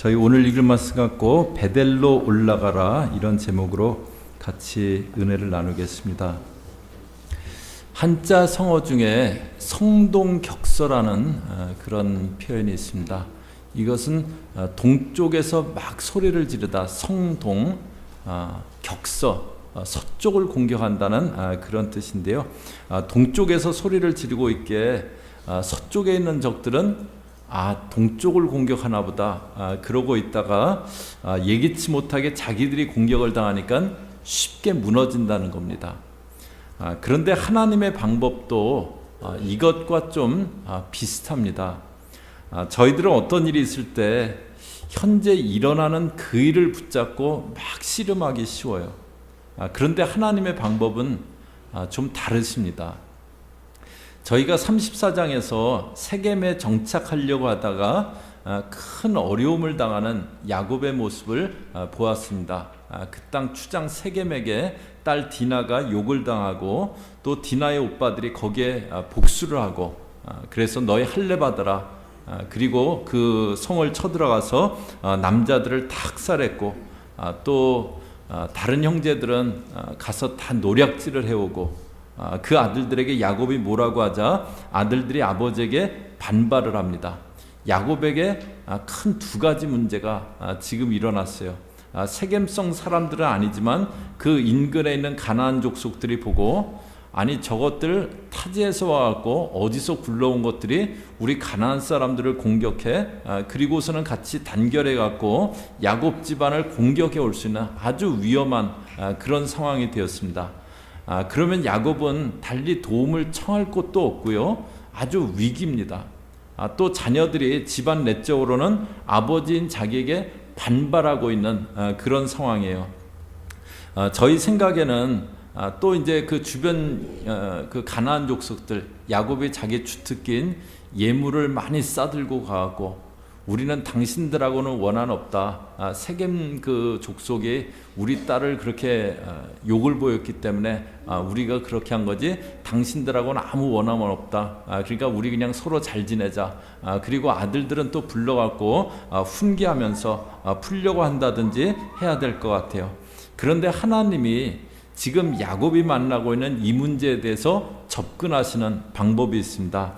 저희 오늘 읽을 말씀 갖고 베델로 올라가라 이런 제목으로 같이 은혜를 나누겠습니다. 한자 성어 중에 성동격서라는 그런 표현이 있습니다. 이것은 동쪽에서 막 소리를 지르다 성동, 격서, 서쪽을 공격한다는 그런 뜻인데요. 동쪽에서 소리를 지르고 있기에 서쪽에 있는 적들은 동쪽을 공격하나 보다 그러고 있다가 예기치 못하게 자기들이 공격을 당하니까 쉽게 무너진다는 겁니다. 그런데 하나님의 방법도 이것과 좀 비슷합니다. 저희들은 어떤 일이 있을 때 현재 일어나는 그 일을 붙잡고 막 씨름하기 쉬워요. 그런데 하나님의 방법은 좀 다르십니다. 저희가 34장에서 세겜에 정착하려고 하다가 큰 어려움을 당하는 야곱의 모습을 보았습니다. 그 땅 추장 세겜에게 딸 디나가 욕을 당하고 또 디나의 오빠들이 거기에 복수를 하고 그래서 너희 할례 받아라. 그리고 그 성을 쳐들어가서 남자들을 다 학살했고 또 다른 형제들은 가서 다 노략질을 해오고 그 아들들에게 야곱이 뭐라고 하자 아들들이 아버지에게 반발을 합니다. 야곱에게 큰 두 가지 문제가 지금 일어났어요. 세겜성 사람들은 아니지만 그 인근에 있는 가나안 족속들이 보고 아니 저것들 타지에서 와갖고 어디서 굴러온 것들이 우리 가나안 사람들을 공격해 그리고서는 같이 단결해갖고 야곱 집안을 공격해 올 수 있는 아주 위험한 그런 상황이 되었습니다. 그러면 야곱은 달리 도움을 청할 곳도 없고요. 아주 위기입니다. 또 자녀들이 집안 내적으로는 아버지인 자기에게 반발하고 있는 그런 상황이에요. 저희 생각에는 또 이제 그 주변 그 가나안 족속들 야곱이 자기 주특기인 예물을 많이 싸들고 가고 우리는 당신들하고는 원한 없다. 세겜 그 족속이 우리 딸을 그렇게 욕을 보였기 때문에 우리가 그렇게 한 거지 당신들하고는 아무 원함은 없다. 그러니까 우리 그냥 서로 잘 지내자. 그리고 아들들은 또 불러갖고 훈계하면서 풀려고 한다든지 해야 될 것 같아요. 그런데 하나님이 지금 야곱이 만나고 있는 이 문제에 대해서 접근하시는 방법이 있습니다.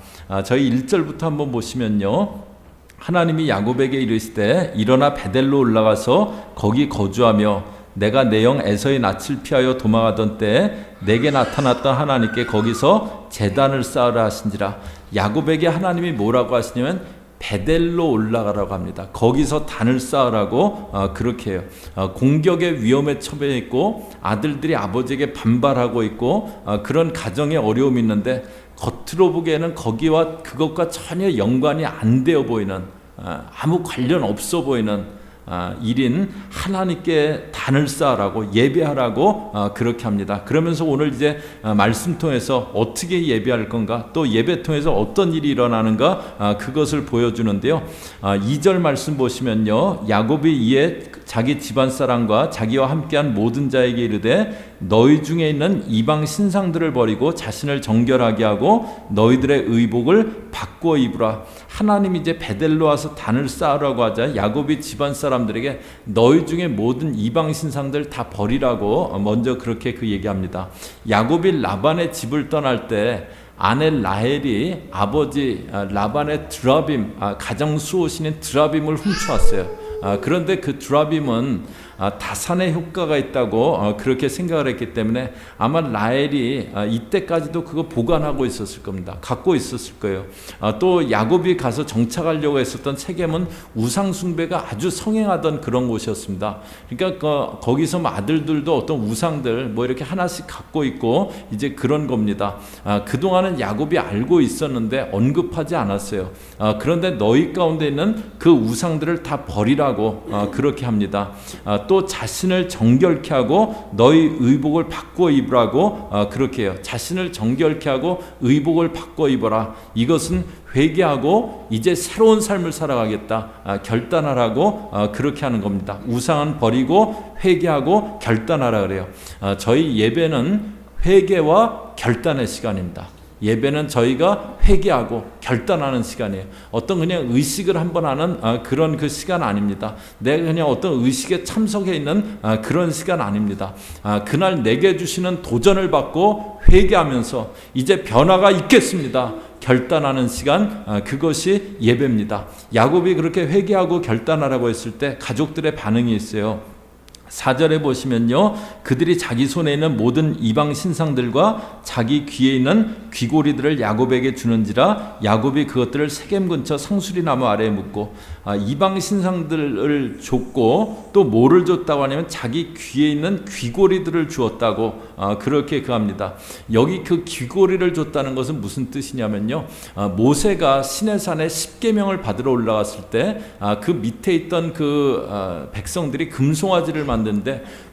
저희 1절부터 한번 보시면요. 하나님이 야곱에게 이르시되 일어나 베델로 올라가서 거기 거주하며 내가 내 형 에서의 낯을 피하여 도망하던 때에 내게 나타났던 하나님께 거기서 제단을 쌓으라 하신지라. 야곱에게 하나님이 뭐라고 하시냐면 베델로 올라가라고 합니다. 거기서 단을 쌓으라고 그렇게 해요. 공격의 위험에 처해 있고 아들들이 아버지에게 반발하고 있고 그런 가정에 어려움이 있는데 겉으로 보기에는 거기와 그것과 전혀 연관이 안 되어 보이는 아무 관련 없어 보이는 일인 하나님께 단을 쌓으라고 예배하라고 그렇게 합니다. 그러면서 오늘 이제 말씀 통해서 어떻게 예배할 건가 또 예배 통해서 어떤 일이 일어나는가 그것을 보여주는데요. 2절 말씀 보시면요. 야곱이 이에 자기 집안 사람과 자기와 함께한 모든 자에게 이르되 너희 중에 있는 이방 신상들을 버리고 자신을 정결하게 하고 너희들의 의복을 바꾸어 입으라. 하나님이 이제 베델로 와서 단을 쌓으라고 하자 야곱이 집안 사람들에게 너희 중에 모든 이방 신상들 다 버리라고 먼저 그렇게 그 얘기합니다. 야곱이 라반의 집을 떠날 때 아내 라헬이 아버지 라반의 드라빔 가정 수호신인 드라빔을 훔쳐왔어요. 그런데 그 드라빔은 다산의 효과가 있다고 그렇게 생각을 했기 때문에 아마 라헬이 이때까지도 그거 보관하고 있었을 겁니다. 갖고 있었을 거예요. 또 야곱이 가서 정착하려고 했었던 세겜은 우상 숭배가 아주 성행하던 그런 곳이었습니다. 그러니까 거기서 아들들도 어떤 우상들 뭐 이렇게 하나씩 갖고 있고 이제 그런 겁니다. 그동안은 야곱이 알고 있었는데 언급하지 않았어요. 그런데 너희 가운데 있는 그 우상들을 다 버리라고 그렇게 합니다. 또 자신을 정결케 하고 너희 의복을 바꾸어 입으라고 그렇게 해요. 자신을 정결케 하고 의복을 바꾸어 입어라. 이것은 회개하고 이제 새로운 삶을 살아가겠다 결단하라고 그렇게 하는 겁니다. 우상은 버리고 회개하고 결단하라 그래요. 저희 예배는 회개와 결단의 시간입니다. 예배는 저희가 회개하고 결단하는 시간이에요. 어떤 그냥 의식을 한번 하는 그런 그 시간 아닙니다. 내가 그냥 어떤 의식에 참석해 있는 그런 시간 아닙니다. 그날 내게 주시는 도전을 받고 회개하면서 이제 변화가 있겠습니다. 결단하는 시간, 그것이 예배입니다. 야곱이 그렇게 회개하고 결단하라고 했을 때 가족들의 반응이 있어요. 4절에 보시면요, 그들이 자기 손에 있는 모든 이방 신상들과 자기 귀에 있는 귀고리들을 야곱에게 주는지라 야곱이 그것들을 세겜 근처 상수리 나무 아래에 묻고, 이방 신상들을 줬고 또 뭐를 줬다고 하냐면 자기 귀에 있는 귀고리들을 주었다고 그렇게 합니다. 여기 그 귀고리를 줬다는 것은 무슨 뜻이냐면요, 모세가 시내산에 십계명을 받으러 올라갔을 때 그 밑에 있던 그 백성들이 금송아지를 만드는데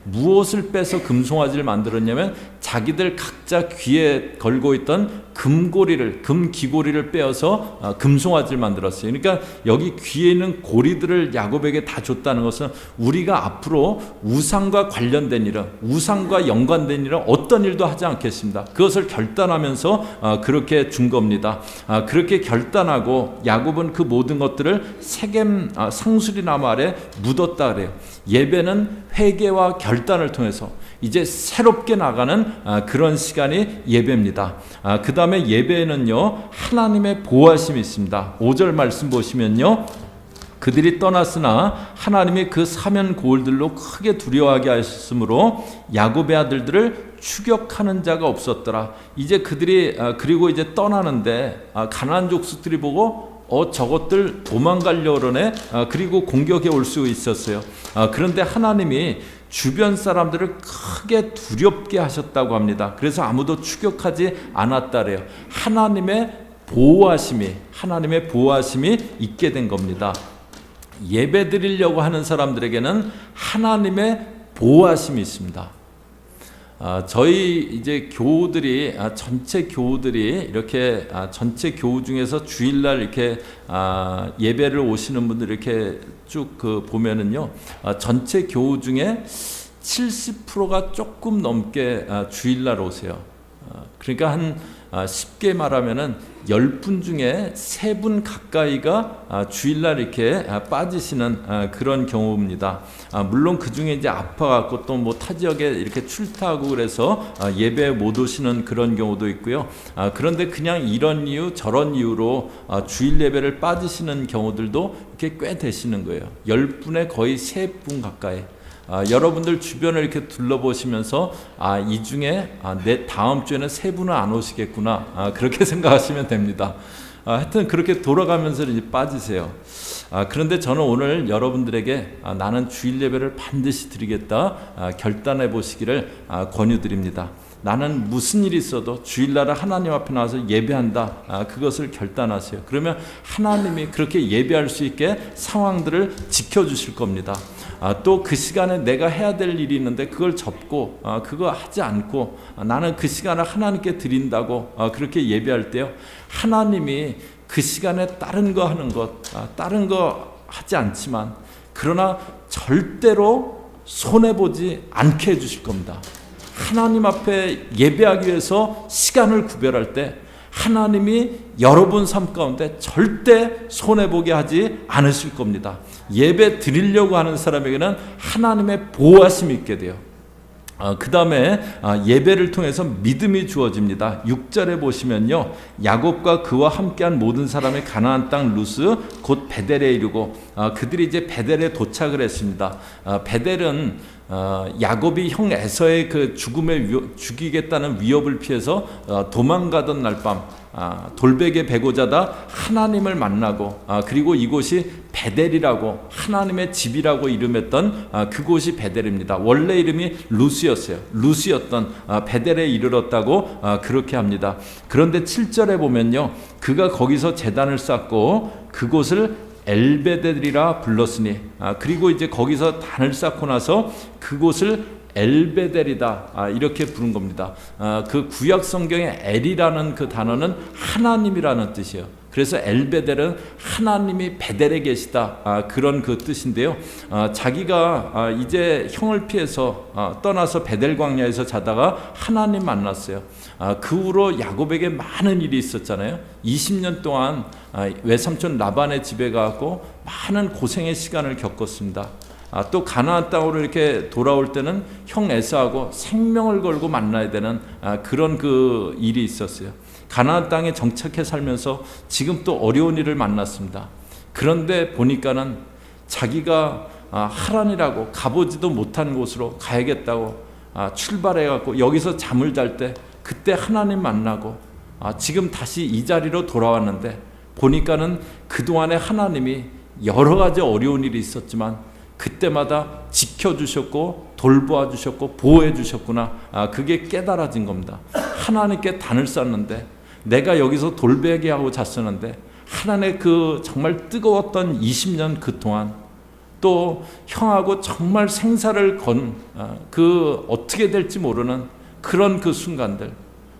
무엇을 빼서 금송아지를 만들었냐면 자기들 각자 귀에 걸고 있던 금귀고리를 빼어서 금송아지를 만들었어요. 그러니까 여기 귀에 있는 고리들을 야곱에게 다 줬다는 것은 우리가 앞으로 우상과 관련된 일은, 우상과 연관된 일은 어떤 일도 하지 않겠습니다. 그것을 결단하면서 그렇게 준 겁니다. 그렇게 결단하고 야곱은 그 모든 것들을 세겜 상수리 나무 아래 묻었다 그래요. 예배는 회개와 결단을 통해서 이제 새롭게 나가는 그런 시간이 예배입니다. 그 다음에 예배에는요, 하나님의 보호하심이 있습니다. 5절 말씀 보시면요, 그들이 떠났으나 하나님이 그 사면 고을들로 크게 두려워하게 하셨으므로 야곱의 아들들을 추격하는 자가 없었더라. 이제 그들이 그리고 이제 떠나는데 가나안 족속들이 보고 저것들 도망가려고 그러네. 그리고 공격해 올 수 있었어요. 그런데 하나님이 주변 사람들을 크게 두렵게 하셨다고 합니다. 그래서 아무도 추격하지 않았다래요. 하나님의 보호하심이 있게 된 겁니다. 예배 드리려고 하는 사람들에게는 하나님의 보호하심이 있습니다. 저희 이제 교우들이 전체 교우들이 이렇게 전체 교우 중에서 주일날 이렇게 예배를 오시는 분들 이렇게 쭉 보면은요, 전체 교우 중에 70%가 조금 넘게 주일날 오세요. 그러니까 한 쉽게 말하면은 10분 중에 3분 가까이가 주일날 이렇게 빠지시는 그런 경우입니다. 물론 그 중에 이제 아파갖고 또 뭐 타 지역에 이렇게 출타하고 그래서 예배에 못 오시는 그런 경우도 있고요. 그런데 그냥 이런 이유 저런 이유로 주일 예배를 빠지시는 경우들도 이렇게 꽤 되시는 거예요. 10분에 거의 3분 가까이. 여러분들 주변을 이렇게 둘러보시면서 이 중에 내 다음 주에는 3분은 안 오시겠구나, 그렇게 생각하시면 됩니다. 하여튼 그렇게 돌아가면서 이제 빠지세요. 그런데 저는 오늘 여러분들에게 나는 주일 예배를 반드시 드리겠다 결단해 보시기를 권유드립니다. 나는 무슨 일이 있어도 주일날 하나님 앞에 나와서 예배한다, 그것을 결단하세요. 그러면 하나님이 그렇게 예배할 수 있게 상황들을 지켜주실 겁니다. 또 그 시간에 내가 해야 될 일이 있는데 그걸 접고 그거 하지 않고 나는 그 시간을 하나님께 드린다고 그렇게 예배할 때요, 하나님이 그 시간에 다른 거 하는 것, 다른 거 하지 않지만 그러나 절대로 손해보지 않게 해주실 겁니다. 하나님 앞에 예배하기 위해서 시간을 구별할 때 하나님이 여러분 삶 가운데 절대 손해보게 하지 않으실 겁니다. 예배 드리려고 하는 사람에게는 하나님의 보호하심이 있게 돼요. 그 다음에 예배를 통해서 믿음이 주어집니다. 6절에 보시면요, 야곱과 그와 함께한 모든 사람의 가나안 땅 루스 곧 베델에 이르고 그들이 이제 베델에 도착을 했습니다. 베델은 야곱이 형 에서의 그 죽이겠다는 위협을 피해서 도망가던 날밤 돌베개 베고 자다 하나님을 만나고 그리고 이곳이 베델이라고 하나님의 집이라고 이름했던 그곳이 베델입니다. 원래 이름이 루스였던 베델에 이르렀다고 그렇게 합니다. 그런데 7절에 보면요, 그가 거기서 제단을 쌓고 그곳을 엘베델이라 불렀으니, 그리고 이제 거기서 단을 쌓고 나서 그곳을 엘베델이다 이렇게 부른 겁니다. 그 구약 성경의 엘이라는 그 단어는 하나님이라는 뜻이에요. 그래서 엘베델은 하나님이 베델에 계시다, 그런 그 뜻인데요. 자기가 이제 형을 피해서 떠나서 베델 광야에서 자다가 하나님 만났어요. 그 후로 야곱에게 많은 일이 있었잖아요. 20년 동안 외삼촌 라반의 집에 가고 많은 고생의 시간을 겪었습니다. 또 가나안 땅으로 이렇게 돌아올 때는 형 에사하고 생명을 걸고 만나야 되는 그런 그 일이 있었어요. 가나안 땅에 정착해 살면서 지금 또 어려운 일을 만났습니다. 그런데 보니까는 자기가 하란이라고 가보지도 못한 곳으로 가야겠다고 출발해갖고 여기서 잠을 잘 때 그때 하나님 만나고 지금 다시 이 자리로 돌아왔는데 보니까는 그동안에 하나님이 여러 가지 어려운 일이 있었지만 그때마다 지켜주셨고 돌보아 주셨고 보호해 주셨구나, 그게 깨달아진 겁니다. 하나님께 단을 쌓는데 내가 여기서 돌베개 하고 잤었는데 하나님의 그 정말 뜨거웠던 20년 그동안 또 형하고 정말 생사를 건 그 어떻게 될지 모르는 그런 그 순간들,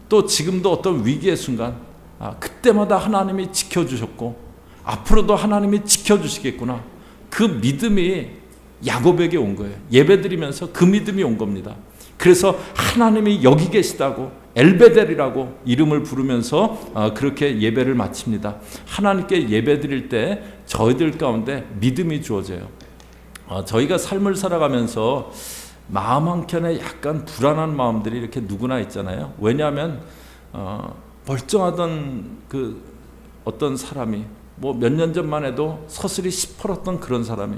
또 지금도 어떤 위기의 순간, 그때마다 하나님이 지켜주셨고 앞으로도 하나님이 지켜주시겠구나, 그 믿음이 야곱에게 온 거예요. 예배드리면서 그 믿음이 온 겁니다. 그래서 하나님이 여기 계시다고 엘베델이라고 이름을 부르면서 그렇게 예배를 마칩니다. 하나님께 예배드릴 때 저희들 가운데 믿음이 주어져요. 저희가 삶을 살아가면서 마음 한켠에 약간 불안한 마음들이 이렇게 누구나 있잖아요. 왜냐하면 멀쩡하던 그 어떤 사람이 뭐 몇 년 전만 해도 서슬이 시퍼렀던 그런 사람이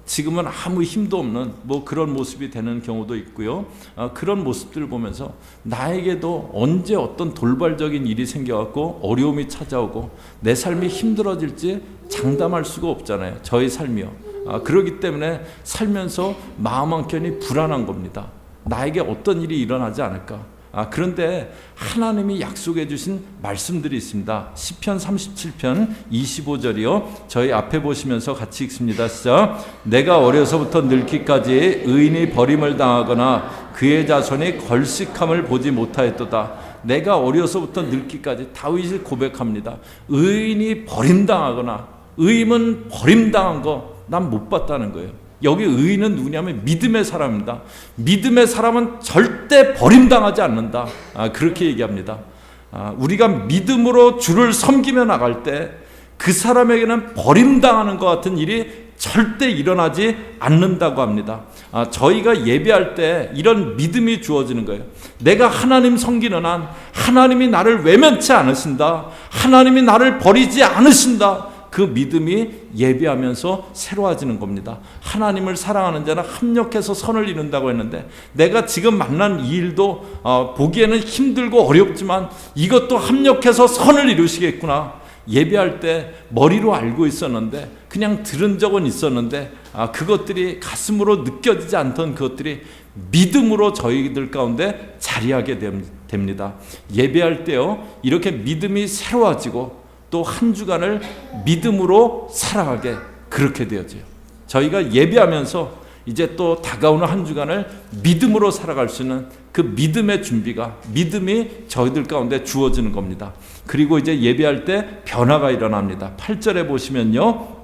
지금은 아무 힘도 없는 뭐 그런 모습이 되는 경우도 있고요. 그런 모습들을 보면서 나에게도 언제 어떤 돌발적인 일이 생겨갖고 어려움이 찾아오고 내 삶이 힘들어질지 장담할 수가 없잖아요. 저의 삶이요. 그렇기 때문에 살면서 마음 한켠이 불안한 겁니다. 나에게 어떤 일이 일어나지 않을까. 그런데 하나님이 약속해 주신 말씀들이 있습니다. 시편 37편 25절이요. 저희 앞에 보시면서 같이 읽습니다. 시작. 내가 어려서부터 늙기까지 의인이 버림을 당하거나 그의 자손이 걸식함을 보지 못하였도다. 내가 어려서부터 늙기까지 다윗이 고백합니다. 의인이 버림당하거나 의인은 버림당한 거 난 못 봤다는 거예요. 여기 의인은 누구냐면 믿음의 사람입니다. 믿음의 사람은 절대 버림당하지 않는다. 그렇게 얘기합니다. 우리가 믿음으로 주를 섬기며 나갈 때 그 사람에게는 버림당하는 것 같은 일이 절대 일어나지 않는다고 합니다. 저희가 예배할 때 이런 믿음이 주어지는 거예요. 내가 하나님 섬기는 한 하나님이 나를 외면치 않으신다. 하나님이 나를 버리지 않으신다. 그 믿음이 예배하면서 새로워지는 겁니다. 하나님을 사랑하는 자는 합력해서 선을 이룬다고 했는데 내가 지금 만난 이 일도 보기에는 힘들고 어렵지만 이것도 합력해서 선을 이루시겠구나. 예배할 때 머리로 알고 있었는데 그냥 들은 적은 있었는데 그것들이 가슴으로 느껴지지 않던 그것들이 믿음으로 저희들 가운데 자리하게 됩니다. 예배할 때요, 이렇게 믿음이 새로워지고 또 한 주간을 믿음으로 살아가게 그렇게 되어져요. 저희가 예배하면서 이제 또 다가오는 한 주간을 믿음으로 살아갈 수 있는 그 믿음의 준비가, 믿음이 저희들 가운데 주어지는 겁니다. 그리고 이제 예배할 때 변화가 일어납니다. 8절에 보시면요,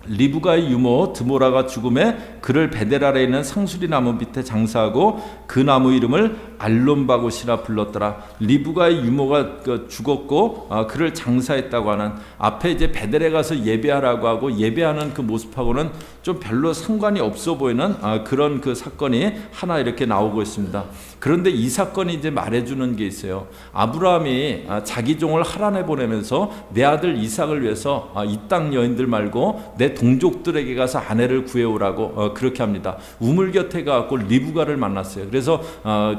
리브가의 유모 드모라가 죽음에 그를 베델 아래에 있는 상수리 나무 밑에 장사하고 그 나무 이름을 알론바곳이라 불렀더라. 리브가의 유모가 죽었고 그를 장사했다고 하는, 앞에 이제 베델에 가서 예배하라고 하고 예배하는 그 모습하고는 좀 별로 상관이 없어 보이는 그런 그 사건이 하나 이렇게 나오고 있습니다. 그런데 이 사건이 이제 말해주는 게 있어요. 아브라함이 자기 종을 하란에 보내면서 내 아들 이삭을 위해서 이 땅 여인들 말고 내 동족들에게 가서 아내를 구해오라고 그렇게 합니다. 우물 곁에 가고 리브가를 만났어요. 그래서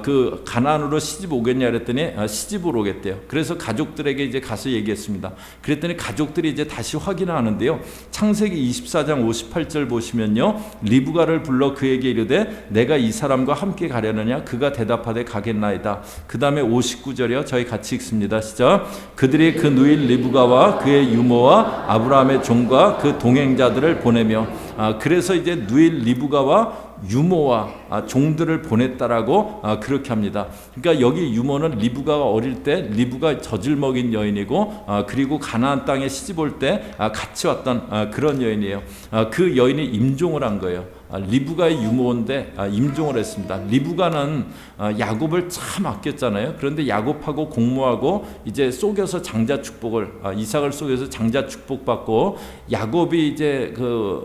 그 가나안으로 시집 오겠냐 그랬더니 시집으로 오겠대요. 그래서 가족들에게 이제 가서 얘기했습니다. 그랬더니 가족들이 이제 다시 확인하는데요. 창세기 24장 58절 보시면요, 리브가를 불러 그에게 이르되 내가 이 사람과 함께 가려느냐? 그가 대답하되 가겠나이다. 그 다음에 59절이요. 저희 같이 읽습니다. 시작. 그들이 그 누인 리브가와 그의 유모와 아브라함의 종과 그 동행자들을 보내며 그래서 이제 누일 리브가와 유모와 종들을 보냈다라고 그렇게 합니다. 그러니까 여기 유모는 리브가가 어릴 때 리브가 젖을 먹인 여인이고 그리고 가나안 땅에 시집 올 때 같이 왔던 그런 여인이에요. 그 여인이 임종을 한 거예요. 리브가의 유모인데 임종을 했습니다. 리브가는 야곱을 참 아꼈잖아요. 그런데 야곱하고 공모하고 이제 속여서 장자 축복을 이삭을 속여서 장자 축복받고 야곱이 이제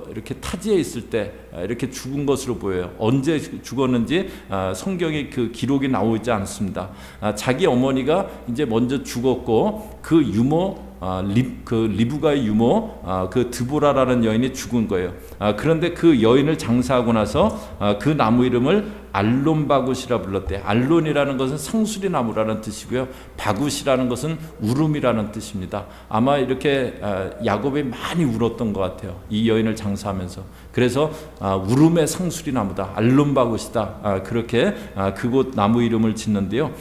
이렇게 타지에 있을 때 이렇게 죽은 것으로 보여요. 언제 죽었는지 성경에 그 기록이 나오지 않습니다. 자기 어머니가 이제 먼저 죽었고 그 유모 리브가의 유모 그 드보라라는 여인이 죽은 거예요. 그런데 그 여인을 장사하고 나서 그 나무 이름을 알론바굿이라 불렀대요. 알론이라는 것은 상수리 나무라는 뜻이고요. 바굿이라는 것은 울음이라는 뜻입니다. 아마 이렇게 야곱이 많이 울었던 것 같아요. 이 여인을 장사하면서. 그래서 울음의 상수리 나무다, 알론바굿이다, 그렇게 그곳 나무 이름을 짓는데요.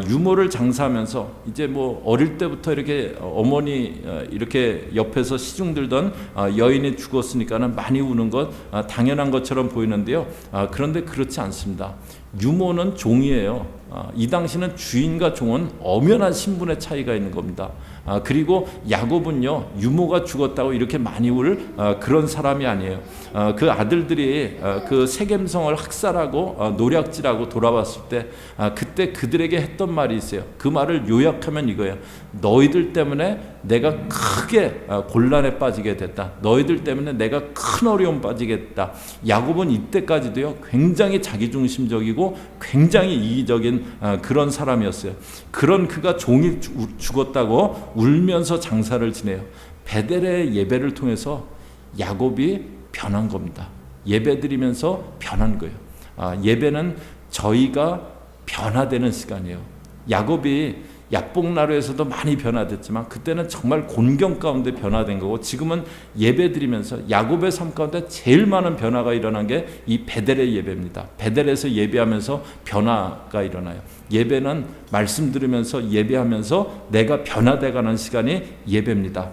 유모를 장사하면서 이제 뭐 어릴 때부터 이렇게 어머니 이렇게 옆에서 시중 들던 여인이 죽었으니까는 많이 우는 것 당연한 것처럼 보이는데요. 그런데 그렇지 않습니다. 유모는 종이에요. 이 당시는 주인과 종은 엄연한 신분의 차이가 있는 겁니다. 그리고 야곱은요, 유모가 죽었다고 이렇게 많이 울 그런 사람이 아니에요. 그 아들들이 그 세겜성을 학살하고 노략질하고 돌아왔을 때 그때 그들에게 했던 말이 있어요. 그 말을 요약하면 이거예요. 너희들 때문에 내가 크게 곤란에 빠지게 됐다. 너희들 때문에 내가 큰 어려움 빠지게 됐다. 야곱은 이때까지도요, 굉장히 자기중심적이고 굉장히 이기적인 그런 사람이었어요. 그런 그가 종이 죽었다고 울면서 장사를 지내요. 베델의 예배를 통해서 야곱이 변한 겁니다. 예배 드리면서 변한 거예요. 예배는 저희가 변화되는 시간이에요. 야곱이 약복나루에서도 많이 변화됐지만 그때는 정말 곤경 가운데 변화된 거고, 지금은 예배 드리면서 야곱의 삶 가운데 제일 많은 변화가 일어난 게 이 베델의 예배입니다. 베델에서 예배하면서 변화가 일어나요. 예배는 말씀 들으면서 예배하면서 내가 변화돼가는 시간이 예배입니다.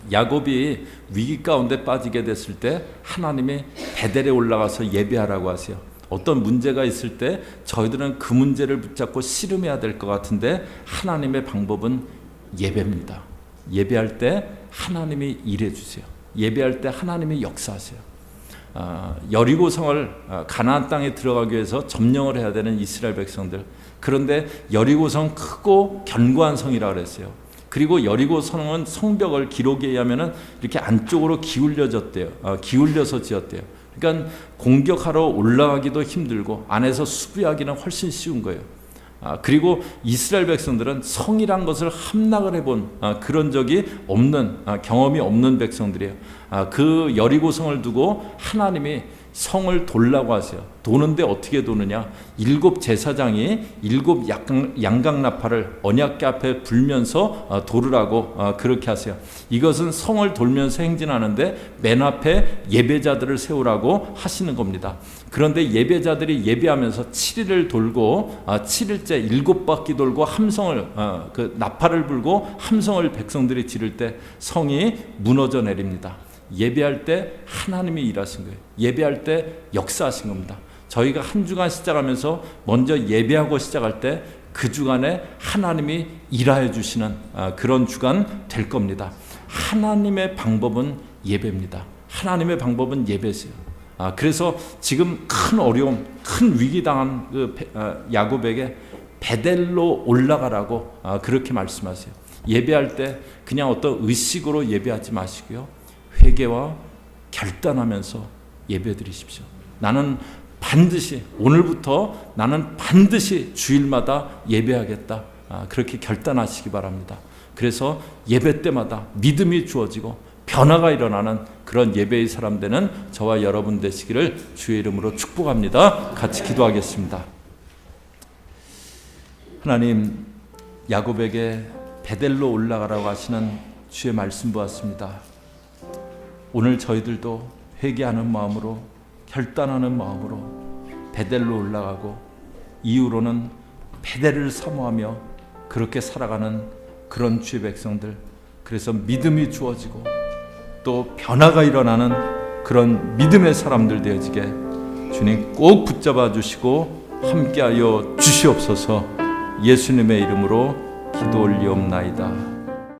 야곱이 위기 가운데 빠지게 됐을 때 하나님이 베델에 올라가서 예배하라고 하세요. 어떤 문제가 있을 때 저희들은 그 문제를 붙잡고 씨름해야 될 것 같은데 하나님의 방법은 예배입니다. 예배할 때 하나님이 일해 주세요. 예배할 때 하나님이 역사하세요. 여리고성을 가나안 땅에 들어가기 위해서 점령을 해야 되는 이스라엘 백성들. 그런데 여리고성 크고 견고한 성이라고 그랬어요. 그리고 여리고성은 성벽을 기록에 의하면 이렇게 안쪽으로 기울여졌대요. 기울여서 지었대요. 그러니까 공격하러 올라가기도 힘들고 안에서 수비하기는 훨씬 쉬운 거예요. 그리고 이스라엘 백성들은 성이란 것을 함락을 해본 그런 적이 없는, 경험이 없는 백성들이에요. 그 여리고성을 두고 하나님이 성을 돌라고 하세요. 도는데 어떻게 도느냐? 7 제사장이 7 양각나팔을 언약궤 앞에 불면서 도르라고 그렇게 하세요. 이것은 성을 돌면서 행진하는데 맨 앞에 예배자들을 세우라고 하시는 겁니다. 그런데 예배자들이 예배하면서 7일을 돌고 7일째 7바퀴 돌고 함성을 그 나팔을 불고 함성을 백성들이 지를 때 성이 무너져 내립니다. 예배할 때 하나님이 일하신 거예요. 예배할 때 역사하신 겁니다. 저희가 한 주간 시작하면서 먼저 예배하고 시작할 때 그 주간에 하나님이 일하여 주시는 그런 주간 될 겁니다. 하나님의 방법은 예배입니다. 하나님의 방법은 예배세요. 그래서 지금 큰 어려움, 큰 위기 당한 그 야곱에게 베델로 올라가라고 그렇게 말씀하세요. 예배할 때 그냥 어떤 의식으로 예배하지 마시고요. 회개와 결단하면서 예배드리십시오. 나는 반드시, 오늘부터 나는 반드시 주일마다 예배하겠다. 그렇게 결단하시기 바랍니다. 그래서 예배 때마다 믿음이 주어지고 변화가 일어나는 그런 예배의 사람 되는 저와 여러분 되시기를 주의 이름으로 축복합니다. 같이 기도하겠습니다. 하나님, 야곱에게 베델로 올라가라고 하시는 주의 말씀 보았습니다. 오늘 저희들도 회개하는 마음으로, 결단하는 마음으로 베델로 올라가고 이후로는 베델을 사모하며 그렇게 살아가는 그런 주의 백성들, 그래서 믿음이 주어지고 또 변화가 일어나는 그런 믿음의 사람들 되어지게 주님 꼭 붙잡아 주시고 함께하여 주시옵소서. 예수님의 이름으로 기도 올리옵나이다.